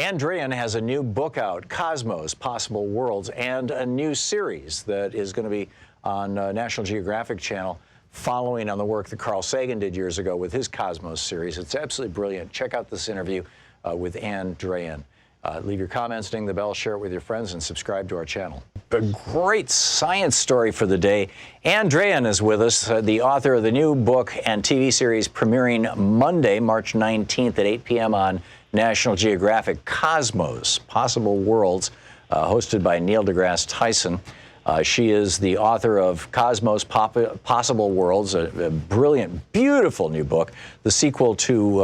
Ann Druyan has a new book out, Cosmos, Possible Worlds, and a new series that is going to be on National Geographic Channel, following on the work that Carl Sagan did years ago with his Cosmos series. It's absolutely brilliant. Check out this interview with Ann Druyan. Leave your comments, ding the bell, share it with your friends, and subscribe to our channel. A great science story for the day. Ann Druyan is with us, the author of the new book and TV series premiering Monday, March 19th at 8 p.m. on National Geographic, Cosmos, Possible Worlds, hosted by Neil deGrasse Tyson. She is the author of Cosmos, Possible Worlds, a brilliant, beautiful new book, the sequel to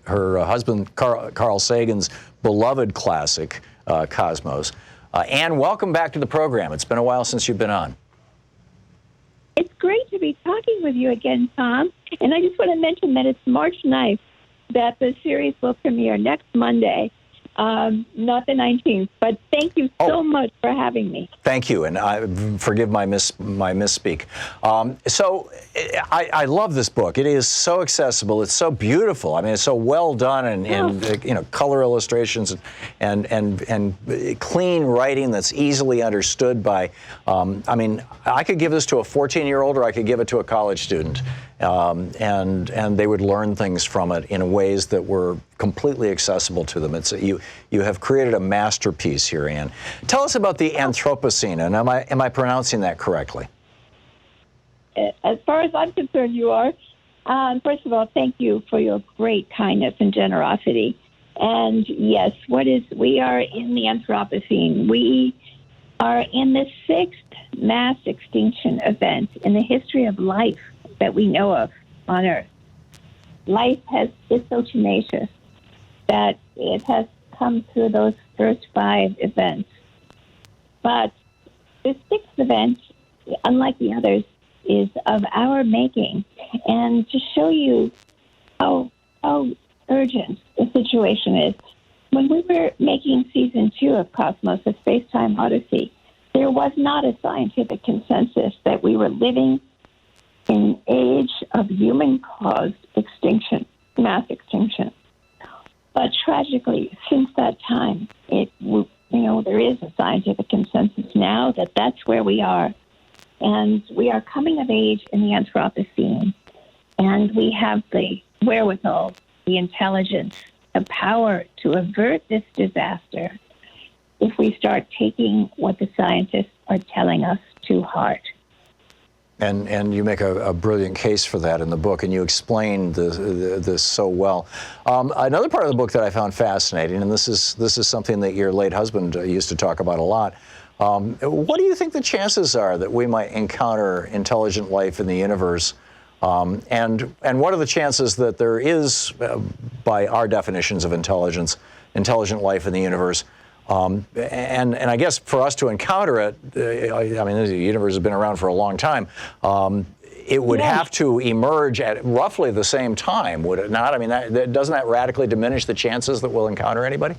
her husband Carl Sagan's beloved classic, Cosmos. Ann, welcome back to the program. It's been a while since you've been on. It's great to be talking with you again, Tom. And I just want to mention that it's March 9th that the series will premiere next Monday. Not the 19th, but thank you so much for having me. Thank you, and forgive my misspeak. So I love this book. It is so accessible. It's so beautiful. I mean, it's so well done, and you know, color illustrations and clean writing that's easily understood by. I mean, I could give this to a 14-year-old, or I could give it to a college student. And they would learn things from it in ways that were completely accessible to them. It's you have created a masterpiece here, Ann. Tell us about the Anthropocene, and am I pronouncing that correctly? As far as I'm concerned, you are. First of all, thank you for your great kindness and generosity. And yes, we are in the Anthropocene. We are in the 6th mass extinction event in the history of life that we know of on Earth. Life is so tenacious that it has come through those first 5 events. But the 6th event, unlike the others, is of our making. And to show you how urgent the situation is, when we were making season 2 of Cosmos, A Space-Time Odyssey, there was not a scientific consensus that we were living in an age of human-caused extinction, mass extinction. But tragically, since that time, there is a scientific consensus now that that's where we are. And we are coming of age in the Anthropocene. And we have the wherewithal, the intelligence, the power to avert this disaster if we start taking what the scientists are telling us to heart. And you make a brilliant case for that in the book, and you explain this so well. Another part of the book that I found fascinating, and this is something that your late husband used to talk about a lot. What do you think the chances are that we might encounter intelligent life in the universe? And what are the chances that there is, by our definitions of intelligence, intelligent life in the universe? And I guess for us to encounter it, I mean, the universe has been around for a long time. It would have to emerge at roughly the same time, would it not? I mean, doesn't that radically diminish the chances that we'll encounter anybody?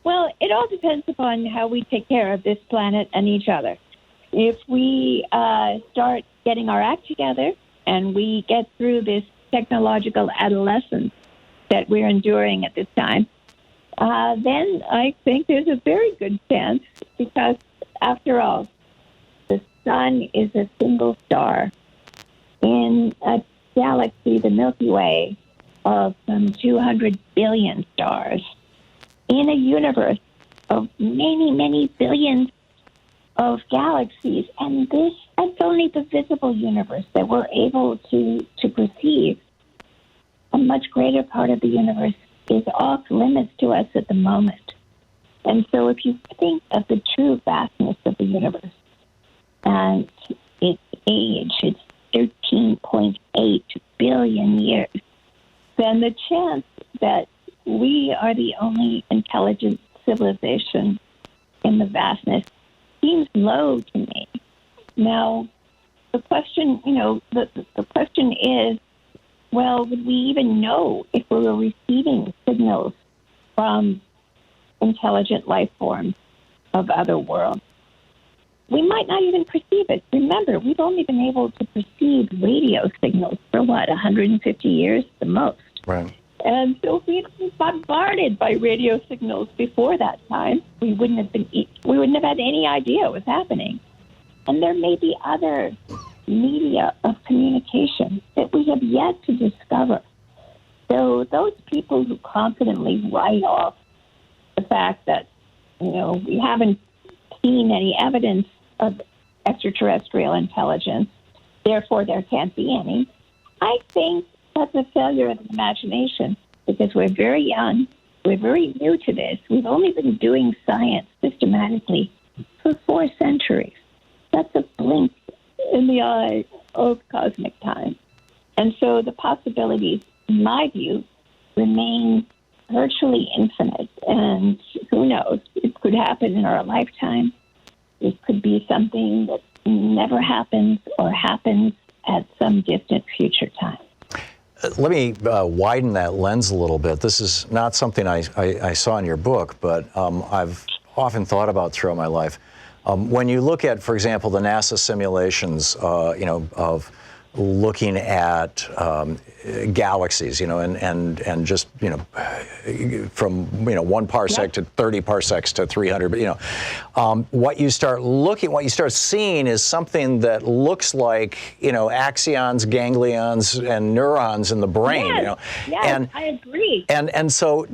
Well, it all depends upon how we take care of this planet and each other. If we start getting our act together and we get through this technological adolescence that we're enduring at this time, then I think there's a very good chance, because after all, the sun is a single star in a galaxy, the Milky Way, of some 200 billion stars, in a universe of many, many billions of galaxies. And that's only the visible universe that we're able to perceive. A much greater part of the universe is off limits to us at the moment. And so if you think of the true vastness of the universe and its age, it's 13.8 billion years, then the chance that we are the only intelligent civilization in the vastness seems low to me. Now, the question, the question is, well, would we even know if we were receiving signals from intelligent life forms of other worlds? We might not even perceive it. Remember, we've only been able to perceive radio signals for, 150 years the most. Right. And so if we'd been bombarded by radio signals before that time, we wouldn't have had any idea what was happening. And there may be other media of communication that we have yet to discover. So those people who confidently write off the fact that, we haven't seen any evidence of extraterrestrial intelligence, therefore there can't be any, I think that's a failure of the imagination, because we're very young, we're very new to this. We've only been doing science systematically for 4 centuries. That's a blink in the eye of cosmic time. And so the possibilities, in my view, remain virtually infinite. And who knows, it could happen in our lifetime. It could be something that never happens or happens at some distant future time. Let me widen that lens a little bit. This is not something I saw in your book, but I've often thought about throughout my life. When you look at, for example, the NASA simulations, of looking at galaxies, and just, from, 1 parsec to 30 parsecs to 300, but, what you start seeing is something that looks like, axions, ganglions, and neurons in the brain, Yes, and I agree. And so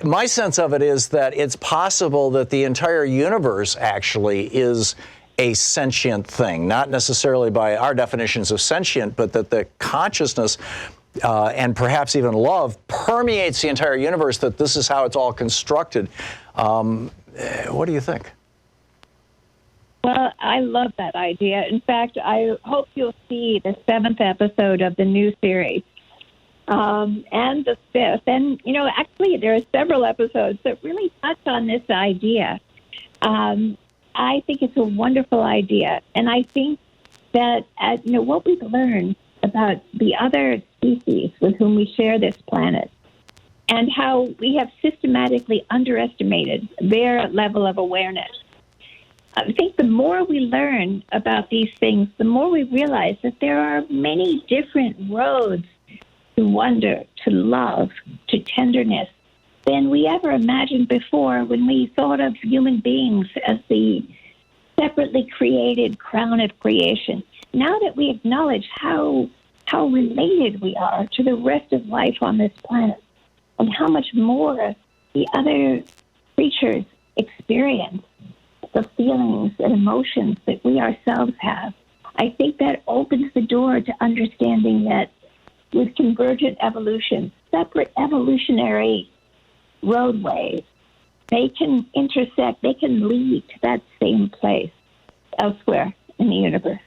my sense of it is that it's possible that the entire universe actually is a sentient thing, not necessarily by our definitions of sentient, but that the consciousness and perhaps even love permeates the entire universe, that this is how it's all constructed. What do you think? Well, I love that idea. In fact, I hope you'll see the 7th episode of the new series and the 5th. And, actually, there are several episodes that really touch on this idea. I think it's a wonderful idea. And I think that, what we've learned about the other species with whom we share this planet and how we have systematically underestimated their level of awareness. I think the more we learn about these things, the more we realize that there are many different roads to wonder, to love, to tenderness than we ever imagined before when we thought of human beings as the separately created crown of creation. Now that we acknowledge how related we are to the rest of life on this planet and how much more the other creatures experience the feelings and emotions that we ourselves have, I think that opens the door to understanding that with convergent evolution, separate evolutionary roadways, they can intersect, they can lead to that same place elsewhere in the universe.